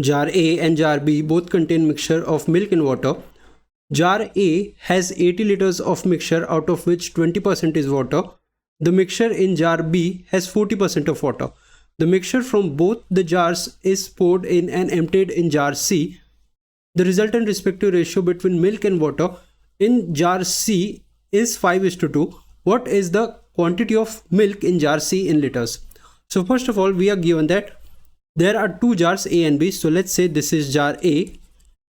Jar A and jar B both contain mixture of milk and water. Jar A has 80 liters of mixture, out of which 20% is water. The mixture in jar B has 40% of water. The mixture from both the jars is poured in and emptied in jar C. The resultant respective ratio between milk and water in jar C is 5:2. What is the quantity of milk in jar C in liters? So first of all, we are given that there are two jars A and B. So let's say this is jar A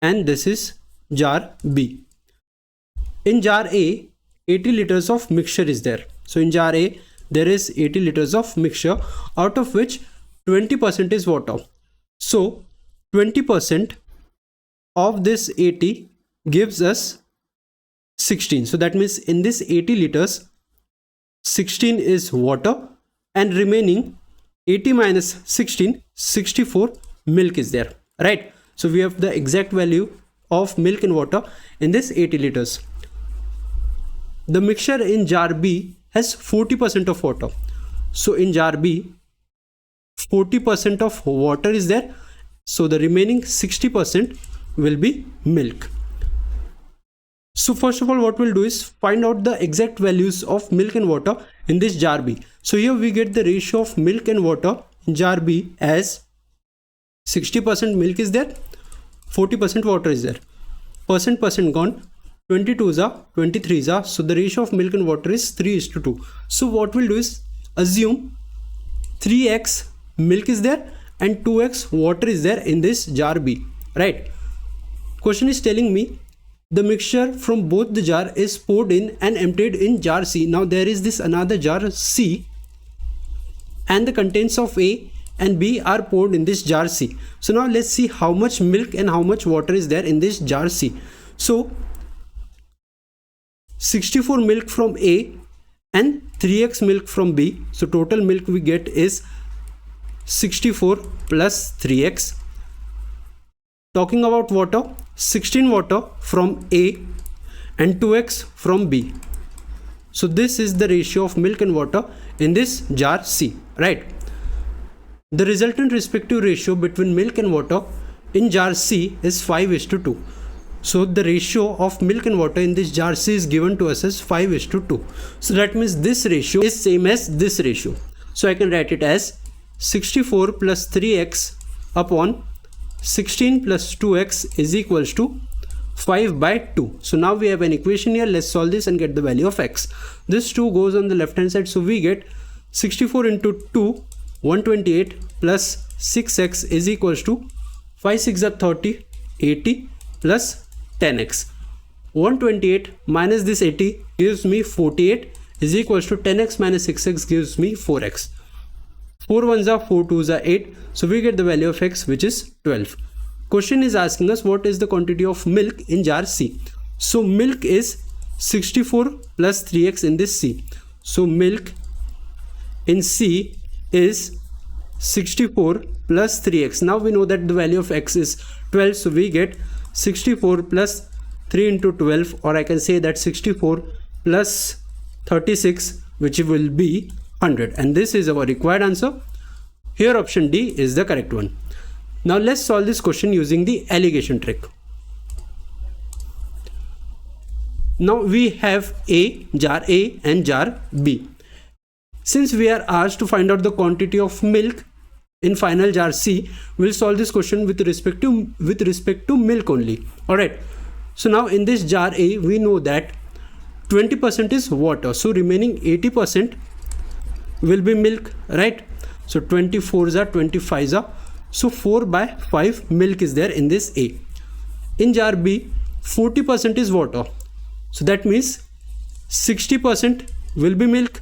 and this is jar B. In jar A, 80 liters of mixture is there. So in jar A, there is 80 liters of mixture, out of which 20% is water. So 20% of this 80 gives us 16. So that means in this 80 liters, 16 is water, and remaining 80 minus 16, 64 milk is there, right? So we have the exact value of milk and water in this 80 liters. The mixture in jar B has 40% of water. So in jar B, 40% of water is there. So the remaining 60% will be milk. So first of all, what we'll do is find out the exact values of milk and water in this jar B. So here we get the ratio of milk and water in jar B as 60% milk is there, 40% water is there. Percent gone, 22s are 23s are. So the ratio of milk and water is 3:2. So what we'll do is assume 3x milk is there and 2x water is there in this jar B, right? Question is telling me the mixture from both the jar is poured in and emptied in jar C. Now there is this another jar C, and the contents of A and B are poured in this jar C. So now let's see how much milk and how much water is there in this jar C. So 64 milk from A and 3x milk from B. So total milk we get is 64 plus 3x. Talking about water, 16 water from A and 2x from B. So this is the ratio of milk and water in this jar C, right? The resultant respective ratio between milk and water in jar C is 5:2. So the ratio of milk and water in this jar C is given to us as 5:2. So that means this ratio is same as this ratio. So I can write it as 64 plus 3x upon 16 plus 2x is equals to 5/2. So now we have an equation here. Let's solve this and get the value of x. This 2 goes on the left hand side. So we get 64 into 2, 128 plus 6x is equals to 5 6 are 30, 80 plus 10x. 128 minus this 80 gives me 48 is equals to 10x minus 6x gives me 4x. 4 1s are 4 2s are 8. So we get the value of x, which is 12. Question is asking us what is the quantity of milk in jar C. So milk is 64 plus 3x in this C. So milk in C is 64 plus 3x. Now we know that the value of x is 12. So we get 64 plus 3 into 12, or I can say that 64 plus 36, which will be 100. And this is our required answer. Here option D is the correct one. Now let's solve this question using the alligation trick. Now we have jar A and jar B. Since we are asked to find out the quantity of milk in final jar C, we'll solve this question with respect to milk only. Alright. So now in this jar A, we know that 20% is water. So remaining 80% will be milk, right? So 24s are 25s are. So 4/5 milk is there in this A. In jar B, 40% is water. So that means 60% will be milk.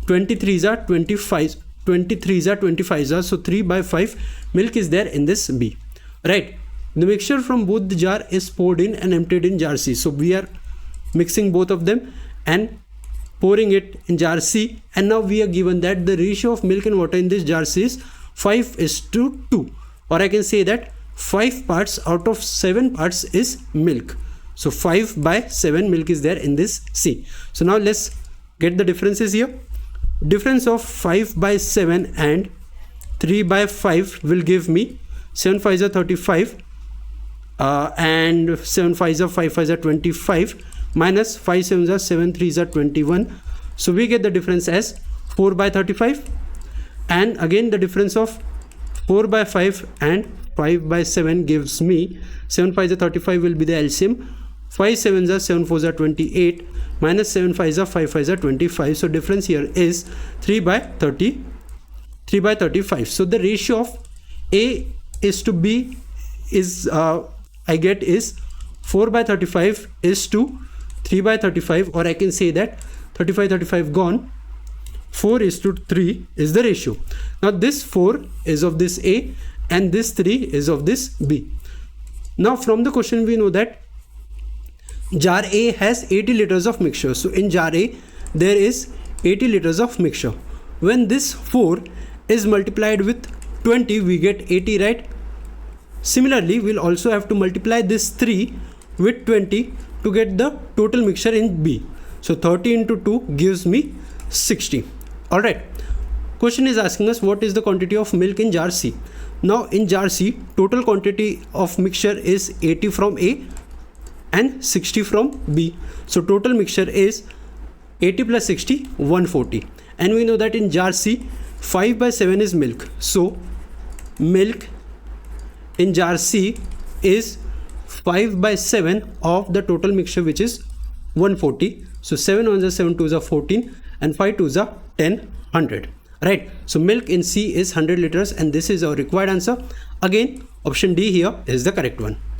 23s are 25s. 23s are 25s are. So 3/5 milk is there in this B, right? The mixture from both the jar is poured in and emptied in jar C. So we are mixing both of them and pouring it in jar C, and now we are given that the ratio of milk and water in this jar C is 5:2, or I can say that 5 parts out of 7 parts is milk. So 5/7 milk is there in this C. So now let's get the differences here. Difference of 5/7 and 3/5 will give me 7 5s are 35 and 7 5s are 5 5s are 25 minus 5 7s are 7 3s are 21. So we get the difference as 4 by 35, and again the difference of 4 by 5 and 5 by 7 gives me 7 5s are 35 will be the LCM. 5 7s are 7 4s are 28 minus 7 5s are 5 5s are 25. So difference here is 3 by 35. So the ratio of A is to B is I get is 4 by 35 is to 3 by 35, or I can say that 35 gone, 4 is to 3 is the ratio. Now this 4 is of this A and this 3 is of this B. Now from the question we know that jar A has 80 liters of mixture. So in jar A there is 80 liters of mixture. When this 4 is multiplied with 20 we get 80, right? Similarly we'll also have to multiply this 3 with 20 to get the total mixture in B. So 30 into 2 gives me 60. Alright, question is asking us what is the quantity of milk in jar C. Now in jar C total quantity of mixture is 80 from A and 60 from B. So total mixture is 80 plus 60 140, and we know that in jar C 5 by 7 is milk. So milk in jar C is 5 by 7 of the total mixture, which is 140. So 7 1s are 7 2s are 14 and 5 2s are 10 100, right? So milk in C is 100 liters and this is our required answer. Again option D here is the correct one.